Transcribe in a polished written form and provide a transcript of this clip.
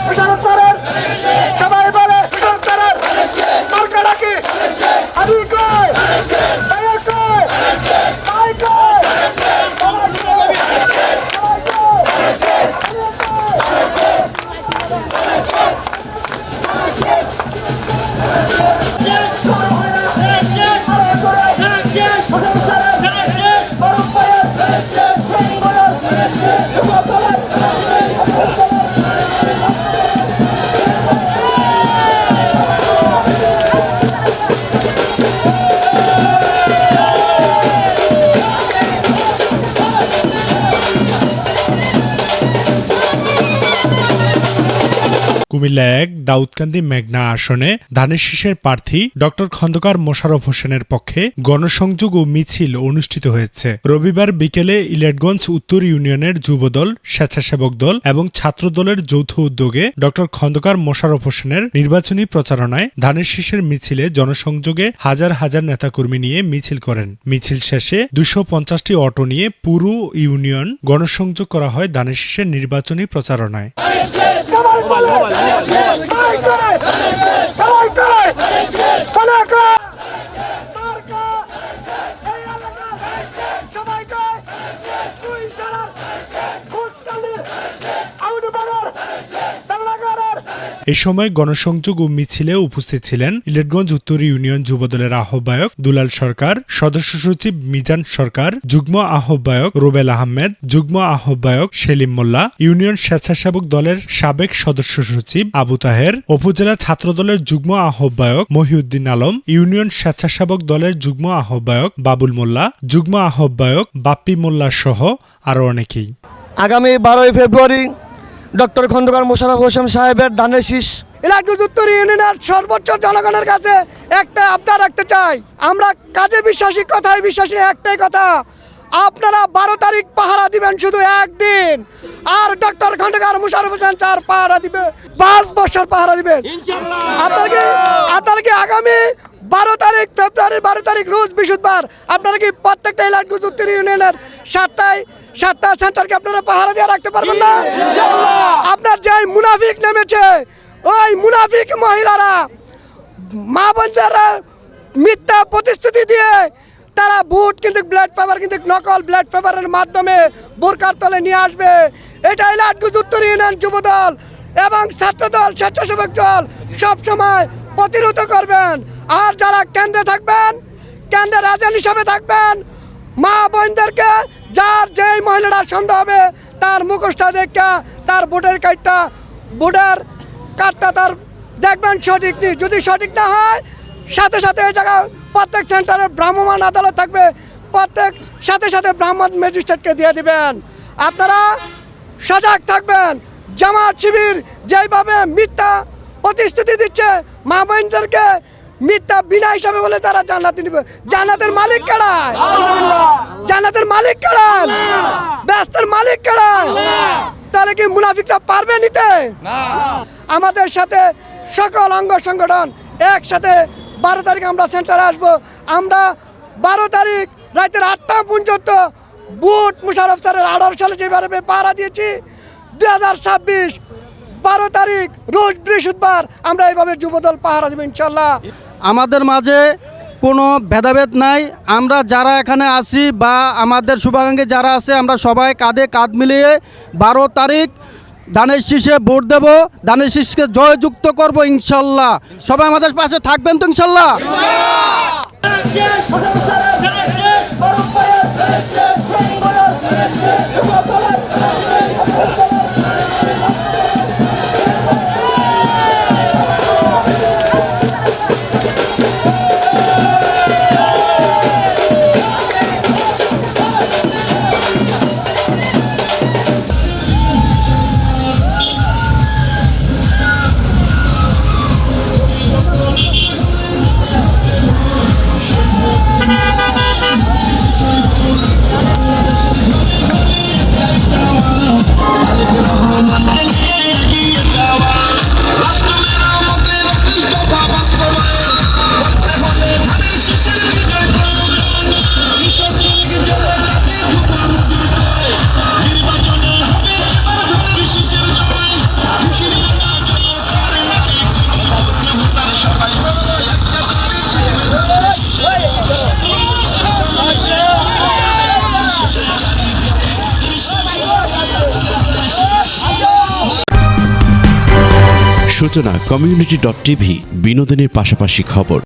মোশাররফ স্যারের সবাই বলে মোশাররফ স্যারের মার্কা ডাকি আমি কই ভাইয়া কই ভাই কই কুমিল্লা ১ দাউদকান্দি মেঘনা আসনে ধানের শীষের প্রার্থী ডক্টর খন্দকার মোশাররফ হোসেনের পক্ষে গণসংযোগ ও মিছিল অনুষ্ঠিত হয়েছে। রবিবার বিকেলে ইলেটগঞ্জ উত্তর ইউনিয়নের যুবদল, স্বেচ্ছাসেবক দল এবং ছাত্র দলের যৌথ উদ্যোগে ডক্টর খন্দকার মোশাররফ হোসেনের নির্বাচনী প্রচারণায় ধানের শীষের মিছিলে জনসংযোগে হাজার হাজার নেতাকর্মী নিয়ে মিছিল করেন। মিছিল শেষে ২৫০টি অটো নিয়ে পুরো ইউনিয়ন গণসংযোগ করা হয় ধানের শীষের নির্বাচনী প্রচারণায়। এ সময় গণসংযোগ ও মিছিলে উপস্থিত ছিলেন ইলেটগঞ্জ উত্তর ইউনিয়ন যুবদলের আহ্বায়ক দুলাল সরকার, সদস্য সচিব মিজান সরকার, যুগ্ম আহ্বায়ক রুবেল আহমেদ, যুগ্ম আহ্বায়ক সেলিম মোল্লা, ইউনিয়ন স্বেচ্ছাসেবক দলের সাবেক সদস্য সচিব আবু তাহের, উপজেলা ছাত্র দলের যুগ্ম আহ্বায়ক মহিউদ্দিন আলম, ইউনিয়ন স্বেচ্ছাসেবক দলের যুগ্ম আহ্বায়ক বাবুল মোল্লা, যুগ্ম আহ্বায়ক বাপ্পি মোল্লা সহ আরো অনেকেই। আগামী 12 ফেব্রুয়ারি ডক্টর খন্দকার মোশাররফ হোসেন সাহেবের ধানের শীষ ইলাটগঞ্জ উত্তর ইউনিয়নের সর্বোচ্চ জনগণের কাছে একটা আবদার রাখতে চাই। আমরা কাজে বিশ্বাসী, কথায় বিশ্বাসী, একটাই কথা, আপনারা 12 তারিখ পাহারা দিবেন শুধু একদিন, আর ডক্টর খন্দকার মোশাররফ হোসেন স্যার পাহারা দিবে 5 বছর পাহারা দিবেন। আপনারা কি আগামী 12 তারিখ ফেব্রুয়ারির 12 তারিখ রোজ বৃহস্পতিবার আপনারা কি প্রত্যেকটা ইলাটগঞ্জ উত্তর ইউনিয়নের 7টা সেন্টারকে আপনারা পাহারা দিয়ে রাখতে পারবেন না? আপনার যে মুনাফিক নেমেছে, ওই মুনাফিক মহিলারা মা বোনরা মিথ্যা প্রতিশ্রুতি দিয়ে তারা ভোট কিন্তু ব্ল্যাড পেপার, কিন্তু নকল ব্ল্যাড পেপারের মাধ্যমে বোরকার তলে নিয়ে আসবে। এটা ইলাটগঞ্জ উত্তর ইউনিয়ন যুবদল এবং ছাত্রদল, স্বেচ্ছাসেবক দল সবসময় প্রতিরোধ করবেন। আর যারা কেন্দ্রে থাকবেন, কেন্দ্রের এজেন্ট হিসাবে থাকবেন, মা বোনদেরকে যার যেই মহিলাটা সন্দেহ হবে তার মুখোশটা দেখা তার ভোটের কার্ডটা তার দেখবেন সঠিক নেই। যদি সঠিক না হয় সাথে সাথে এই জায়গায় প্রত্যেক সেন্টারে ভ্রাম্যমাণ আদালত থাকবে, প্রত্যেক সাথে ব্রাহ্মণ ম্যাজিস্ট্রেটকে দিয়ে দিবেন। আপনারা সজাগ থাকবেন। জামাত শিবির যেইভাবে মিথ্যা প্রতিশ্রুতি দিচ্ছে মা বোনদেরকে, মিথ্যা বিনা হিসাবে বলে তারা জান্নাতে নিবে। জান্নাতের মালিক কারা? জান্নাতের মালিক কারা? ব্যস্তের মালিক কারা? তাহলে কি মুনাফিকরা পারবে নিতে? আমাদের সাথে সকল অঙ্গ সংগঠন একসাথে 12 তারিখ আমরা সেন্টারে আসবো। আমরা 12 তারিখ রাতের 8টা পর্যন্ত বুট মোশাররফ স্যারের 18 সালে যেভাবে পাহারা দিয়েছি, 2026 12 তারিখ রোজ বৃহস্পতিবার আমরা এইভাবে যুবদল পাহারা দেব ইনশাল্লাহ। আমাদের মাঝে কোনো ভেদাভেদ নাই। আমরা যারা এখানে আছি বা আমাদের শুভাকাঙ্ক্ষী যারা আছে, আমরা সবাই কাঁধে কাঁধ মিলিয়ে 12 তারিখ ধানের শীষে ভোট দেব, ধানের শীষকে জয়যুক্ত করব ইনশাল্লাহ। সবাই আমাদের পাশে থাকবেন তো ইনশাল্লাহ। সূচনা community.tv, বিনোদনের পাশাপাশি খবর।